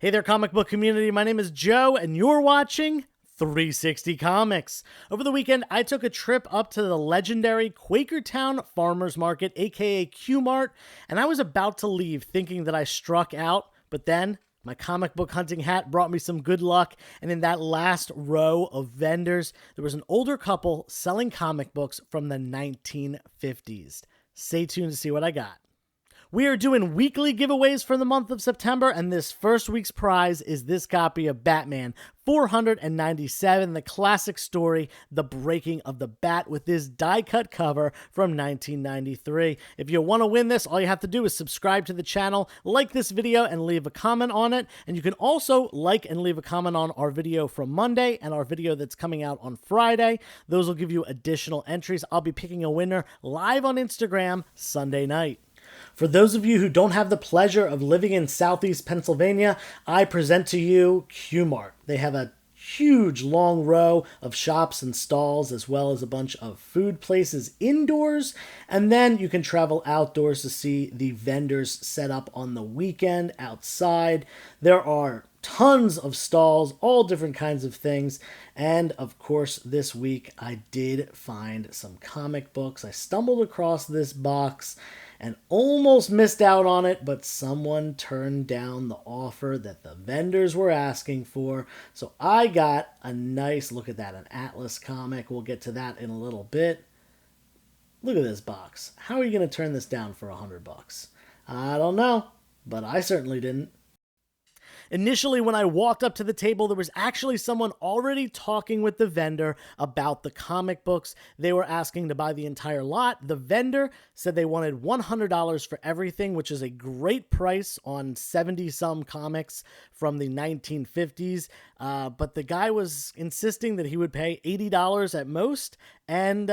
Hey there, comic book community. My name is Joe, and you're watching 360 Comics. Over the weekend, I took a trip up to the legendary Quakertown Farmers Market, aka QMart, and I was about to leave thinking that I struck out, but then my comic book hunting hat brought me some good luck, and in that last row of vendors, there was an older couple selling comic books from the 1950s. Stay tuned to see what I got. We are doing weekly giveaways for the month of September, and this first week's prize is this copy of Batman 497, the classic story, The Breaking of the Bat, with this die-cut cover from 1993. If you want to win this, all you have to do is subscribe to the channel, like this video, and leave a comment on it. And you can also like and leave a comment on our video from Monday and our video that's coming out on Friday. Those will give you additional entries. I'll be picking a winner live on Instagram Sunday night. For those of you who don't have the pleasure of living in Southeast Pennsylvania, I present to you QMart. They have a huge long row of shops and stalls, as well as a bunch of food places indoors, and then you can travel outdoors to see the vendors set up on the weekend outside. There are tons of stalls, all different kinds of things, and of course this week I did find some comic books. I stumbled across this box and almost missed out on it, but someone turned down the offer that the vendors were asking for. So I got a nice, look at that, an Atlas comic. We'll get to that in a little bit. Look at this box. How are you going to turn this down for $100? I don't know, but I certainly didn't. Initially, when I walked up to the table, there was actually someone already talking with the vendor about the comic books. They were asking to buy the entire lot. The vendor said they wanted $100 for everything, which is a great price on 70-some comics from the 1950s. But the guy was insisting that he would pay $80 at most, and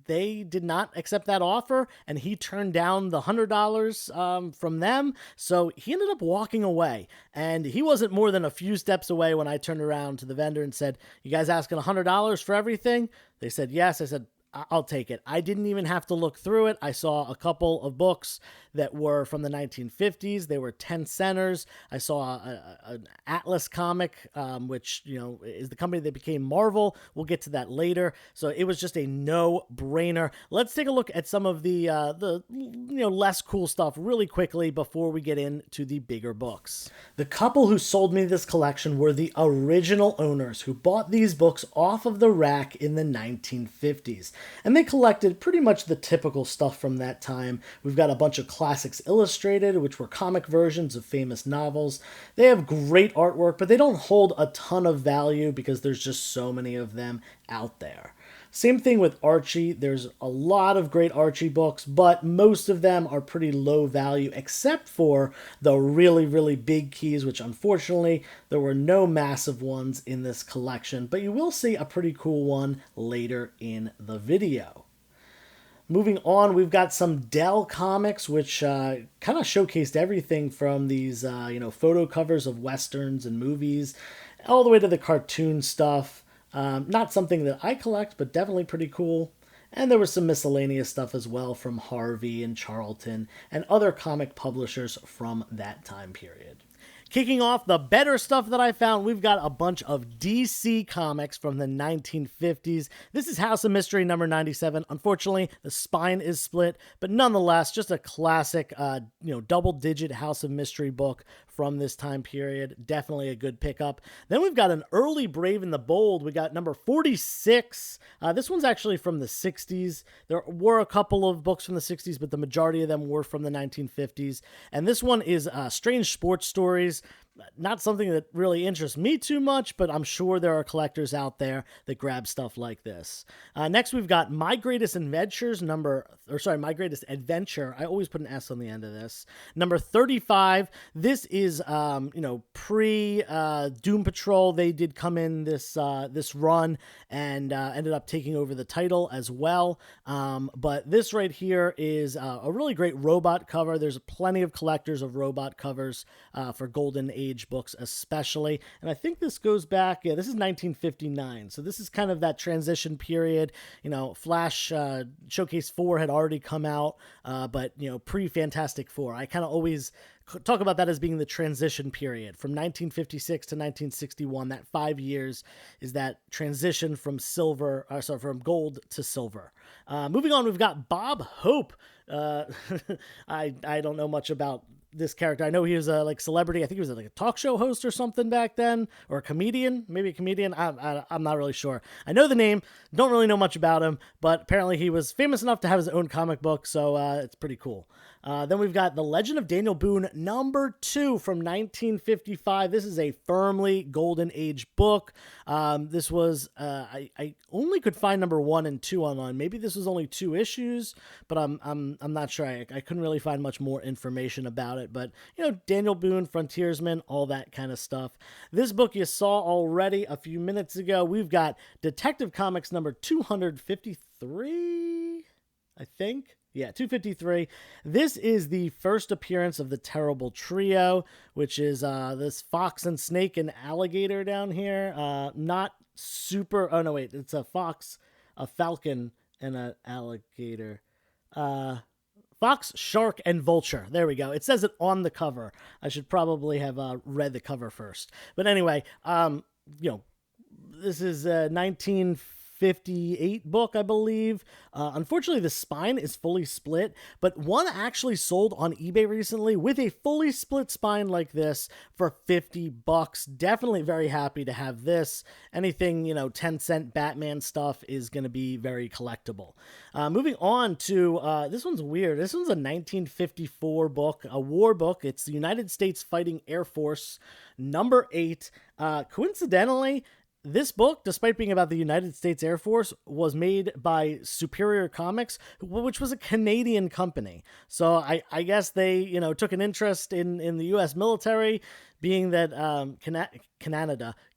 they did not accept that offer, and he turned down the $100 from them. So he ended up walking away, and he wasn't more than a few steps away when I turned around to the vendor and said, "You guys asking $100 for everything?" They said, "Yes." I said, "I'll take it." I didn't even have to look through it. I saw a couple of books that were from the 1950s. They were 10 centers. I saw an Atlas comic, which, you know, is the company that became Marvel. We'll get to that later. So it was just a no-brainer. Let's take a look at some of the less cool stuff really quickly before we get into the bigger books. The couple who sold me this collection were the original owners who bought these books off of the rack in the 1950s. And they collected pretty much the typical stuff from that time. We've got a bunch of Classics Illustrated, which were comic versions of famous novels. They have great artwork, but they don't hold a ton of value because there's just so many of them out there. Same thing with Archie. There's a lot of great Archie books, but most of them are pretty low value, except for the really, really big keys, which unfortunately there were no massive ones in this collection, but you will see a pretty cool one later in the video. Moving on, we've got some Dell comics, which kind of showcased everything from these, photo covers of westerns and movies, all the way to the cartoon stuff. Not something that I collect, but definitely pretty cool. And there was some miscellaneous stuff as well from Harvey and Charlton and other comic publishers from that time period. Kicking off the better stuff that I found, we've got a bunch of DC comics from the 1950s. This is House of Mystery number 97. Unfortunately, the spine is split, but nonetheless, just a classic, double-digit House of Mystery book from this time period. Definitely a good pickup. Then we've got an early Brave and the Bold. We got number 46. This one's actually from the 60s. There were a couple of books from the 60s, but the majority of them were from the 1950s. And this one is Strange Sports Stories. Not something that really interests me too much, but I'm sure there are collectors out there that grab stuff like this. Next, we've got My Greatest Adventure. My Greatest Adventure. I always put an S on the end of this. Number 35. This is, pre Doom Patrol. They did come in this run and ended up taking over the title as well. But this right here is a really great robot cover. There's plenty of collectors of robot covers for Golden Age books especially, and I think this goes back, this is 1959, so this is kind of that transition period. Flash Showcase 4 had already come out, but pre-Fantastic Four. I kind of always talk about that as being the transition period from 1956 to 1961. That 5 years is that transition from from gold to silver. Moving on, we've got Bob Hope. I don't know much about this character. I know he was a celebrity. I think he was like a talk show host or something back then, or a comedian, maybe a comedian. I'm not really sure. I know the name, don't really know much about him, but apparently he was famous enough to have his own comic book, so it's pretty cool. Then we've got The Legend of Daniel Boone #2 from 1955. This is a firmly golden age book. This was I only could find #1 and 2 online. Maybe this was only 2 issues, but I'm not sure. I couldn't really find much more information about it. But Daniel Boone, frontiersman, all that kind of stuff. This book you saw already a few minutes ago. We've got Detective Comics number 253, I think. Yeah, 253. This is the first appearance of the Terrible Trio, which is this fox and snake and alligator down here. Not super... Oh, no, wait. It's a fox, a falcon, and an alligator. Fox, shark, and vulture. There we go. It says it on the cover. I should probably have read the cover first. But anyway, this is 1958 book, I believe. Unfortunately, the spine is fully split, but one actually sold on eBay recently with a fully split spine like this for $50. Definitely very happy to have this. Anything, 10-cent Batman stuff is going to be very collectible. Moving on to, this one's weird. This one's a 1954 book, a war book. It's the United States Fighting Air Force, #8. Coincidentally, this book, despite being about the United States Air Force, was made by Superior Comics, which was a Canadian company. So I guess they, took an interest in the U.S. military, being that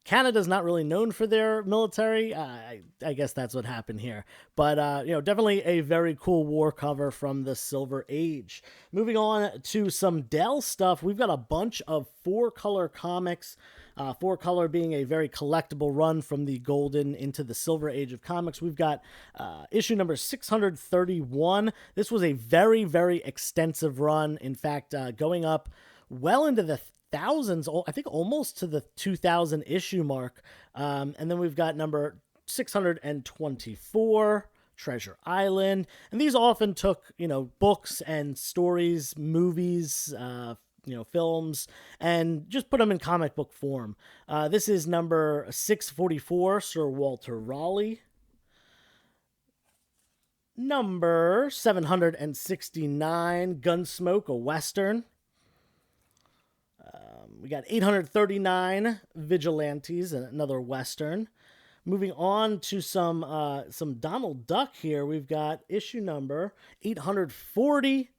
Canada's not really known for their military. I guess that's what happened here. But, definitely a very cool war cover from the Silver Age. Moving on to some Dell stuff, we've got a bunch of 4-color comics. 4-color being a very collectible run from the golden into the silver age of comics. We've got issue number 631. This was a very, very extensive run. In fact, going up well into the thousands, I think almost to the 2,000 issue mark. And then we've got number 624. Treasure Island. And these often took, books and stories, movies, films, and just put them in comic book form. This is number 644, Sir Walter Raleigh. Number 769, Gunsmoke, a Western. We got 839, Vigilantes, another Western. Moving on to some Donald Duck here. We've got issue number 840,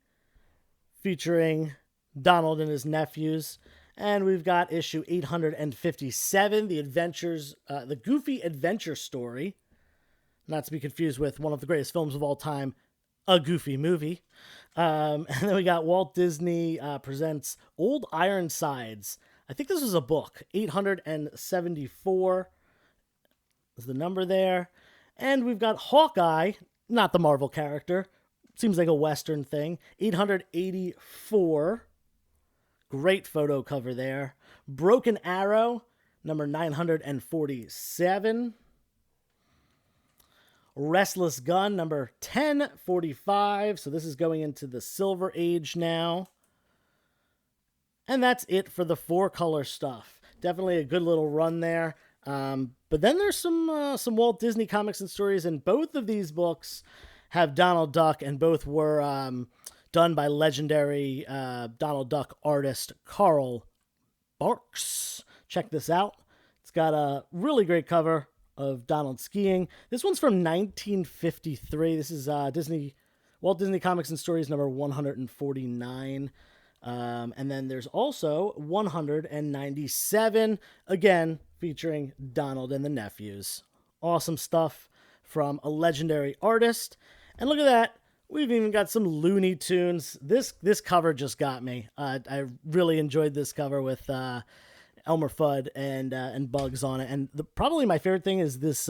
featuring Donald and his nephews. And we've got issue 857, the Goofy Adventure Story. Not to be confused with one of the greatest films of all time, A Goofy Movie. And then we got Walt Disney Presents Old Ironsides. I think this was a book. 874 is the number there. And we've got Hawkeye, not the Marvel character. Seems like a Western thing. 884. Great photo cover there. Broken Arrow, number 947. Restless Gun, number 1045. So this is going into the Silver Age now. And that's it for the 4-color stuff. Definitely a good little run there. But then there's some Walt Disney comics and stories, and both of these books have Donald Duck, and both were done by legendary Donald Duck artist Carl Barks. Check this out. It's got a really great cover of Donald skiing. This one's from 1953. This is Walt Disney Comics and Stories number 149. And then there's also 197, again, featuring Donald and the nephews. Awesome stuff from a legendary artist. And look at that. We've even got some Looney Tunes. This cover just got me. I really enjoyed this cover with Elmer Fudd and Bugs on it. And probably my favorite thing is this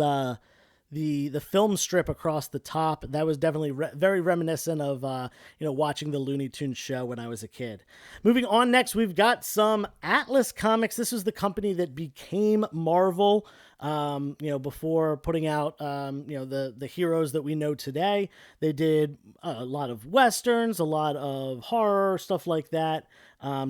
the film strip across the top. That was definitely very reminiscent of watching the Looney Tunes show when I was a kid. Moving on, next we've got some Atlas Comics. This was the company that became Marvel. Before putting out the heroes that we know today. They did a lot of westerns, a lot of horror, stuff like that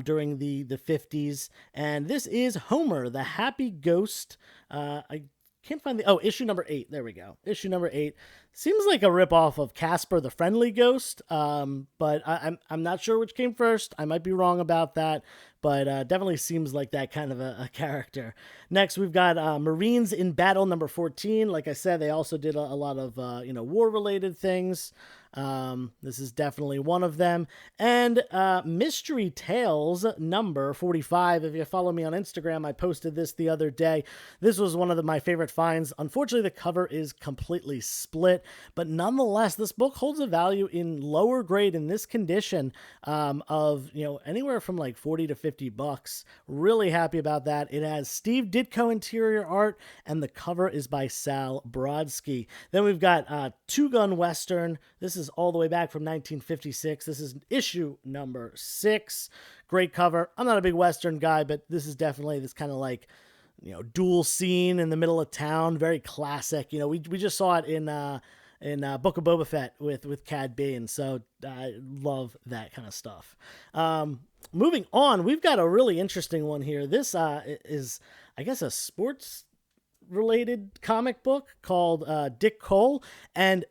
during the 50s. And this is Homer, the Happy Ghost. I can't find issue number 8. There we go. Issue number 8 seems like a ripoff of Casper the Friendly Ghost, but I'm not sure which came first. I might be wrong about that, but definitely seems like that kind of a character. Next, we've got Marines in Battle number 14. Like I said, they also did a lot of war-related things. This is definitely one of them. And Mystery Tales number 45. If you follow me on Instagram, I posted this the other day. This was one of my favorite finds. Unfortunately, the cover is completely split, but nonetheless, this book holds a value in lower grade in this condition of anywhere from like $40 to $50. Really happy about that. It has Steve Ditko interior art, and the cover is by Sal Brodsky. Then we've got Two Gun Western. This is all the way back from 1956. This is issue number 6. Great cover. I'm not a big Western guy, but this is definitely this kind of like, duel scene in the middle of town. Very classic. We just saw it in Book of Boba Fett with Cad Bane. So I love that kind of stuff. Moving on, we've got a really interesting one here. This is, I guess, a sports related comic book called Dick Cole. And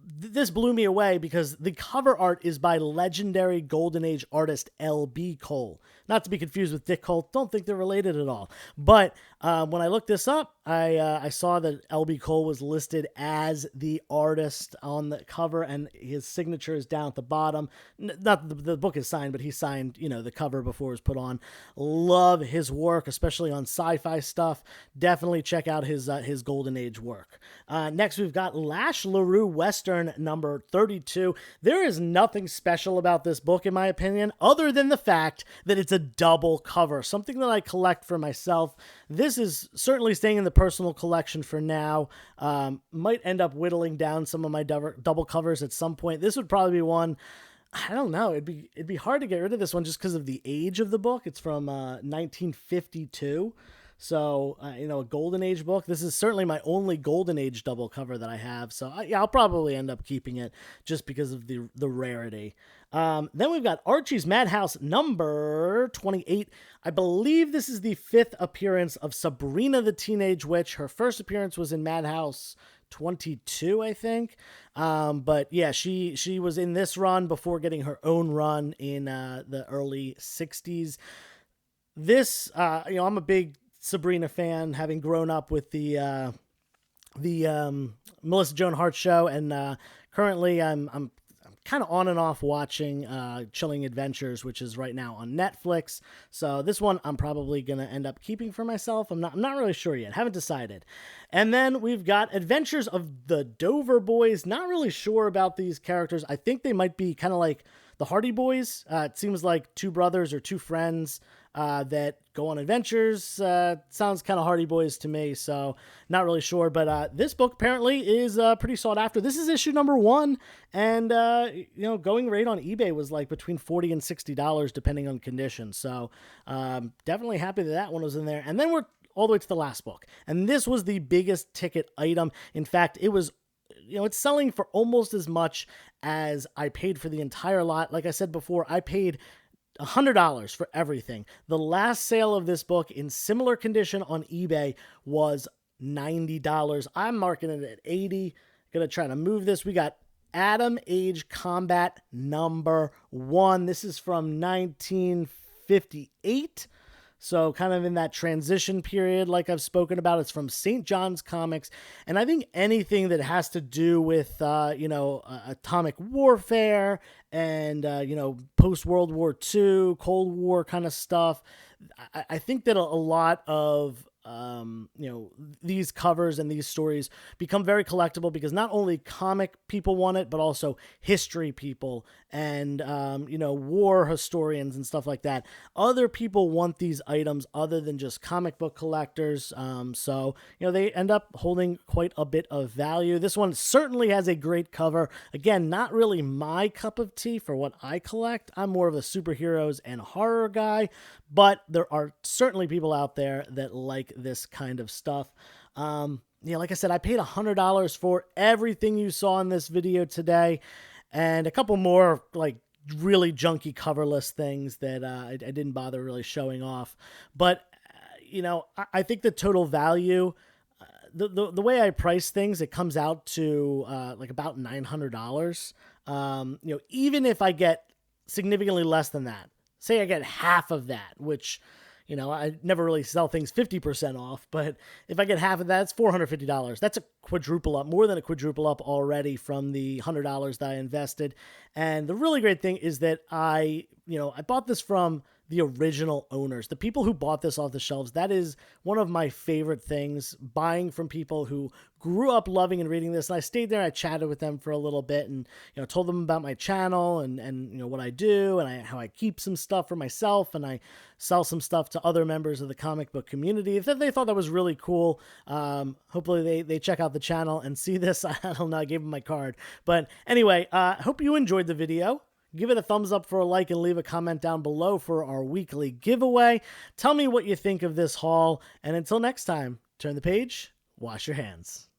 this blew me away because the cover art is by legendary Golden Age artist L.B. Cole. Not to be confused with Dick Cole. Don't think they're related at all. But when I looked this up, I saw that L.B. Cole was listed as the artist on the cover, and his signature is down at the bottom. Not the book is signed, but he signed, the cover before it was put on. Love his work, especially on sci-fi stuff. Definitely check out his Golden Age work. Next, we've got Lash LaRue Western number 32. There is nothing special about this book, in my opinion, other than the fact that it's a double cover, something that I collect for myself. This is certainly staying in the personal collection for now. Might end up whittling down some of my double covers at some point. This would probably be one. I don't know. It'd be hard to get rid of this one just because of the age of the book. It's from 1952. So, a Golden Age book. This is certainly my only Golden Age double cover that I have. So, I'll probably end up keeping it just because of the rarity. Then we've got Archie's Madhouse number 28. I believe this is the 5th appearance of Sabrina the Teenage Witch. Her first appearance was in Madhouse 22, I think. But yeah, she was in this run before getting her own run in the early 60s. This, I'm a big Sabrina fan, having grown up with the Melissa Joan Hart show, and currently I'm kind of on and off watching Chilling Adventures, which is right now on Netflix. So this one I'm probably gonna end up keeping for myself. I'm not really sure yet. Haven't decided. And then we've got Adventures of the Dover Boys. Not really sure about these characters. I think they might be kind of like the Hardy Boys. It seems like two brothers or two friends that go on adventures. Sounds kind of Hardy Boys to me, so not really sure. But this book apparently is pretty sought after. This is issue number 1, and going rate on eBay was like between $40 and $60 depending on condition. So definitely happy that one was in there. And then we're all the way to the last book, and this was the biggest ticket item. In fact, it was, it's selling for almost as much as I paid for the entire lot. Like I said before, I paid $100 for everything. The last sale of this book in similar condition on eBay was $90. I'm marking it at $80. Gonna try to move this. We got Atom Age Combat number 1. This is from 1958. So kind of in that transition period, like I've spoken about. It's from St. John's Comics. And I think anything that has to do with, atomic warfare and, post-World War II, Cold War kind of stuff, I think that a lot of these covers and these stories become very collectible because not only comic people want it, but also history people and war historians and stuff like that. Other people want these items other than just comic book collectors. So they end up holding quite a bit of value. This one certainly has a great cover. Again, not really my cup of tea for what I collect. I'm more of a superheroes and horror guy, but there are certainly people out there that like this kind of stuff. Like I said, I paid $100 for everything you saw in this video today, and a couple more like really junky coverless things that I didn't bother really showing off. But I think the total value, the way I price things, it comes out to like about $900. Even if I get significantly less than that, say I get half of that, which I never really sell things 50% off, but if I get half of that, it's $450. That's a quadruple up, more than a quadruple up already from the $100 that I invested. And the really great thing is that I bought this from the original owners, the people who bought this off the shelves. That is one of my favorite things, buying from people who grew up loving and reading this. And I stayed there, I chatted with them for a little bit, and told them about my channel and what I do, and how I keep some stuff for myself, and I sell some stuff to other members of the comic book community. They thought that was really cool. Hopefully they check out the channel and see this. I don't know, I gave them my card. But anyway, hope you enjoyed the video. Give it a thumbs up for a like and leave a comment down below for our weekly giveaway. Tell me what you think of this haul. And until next time, turn the page, wash your hands.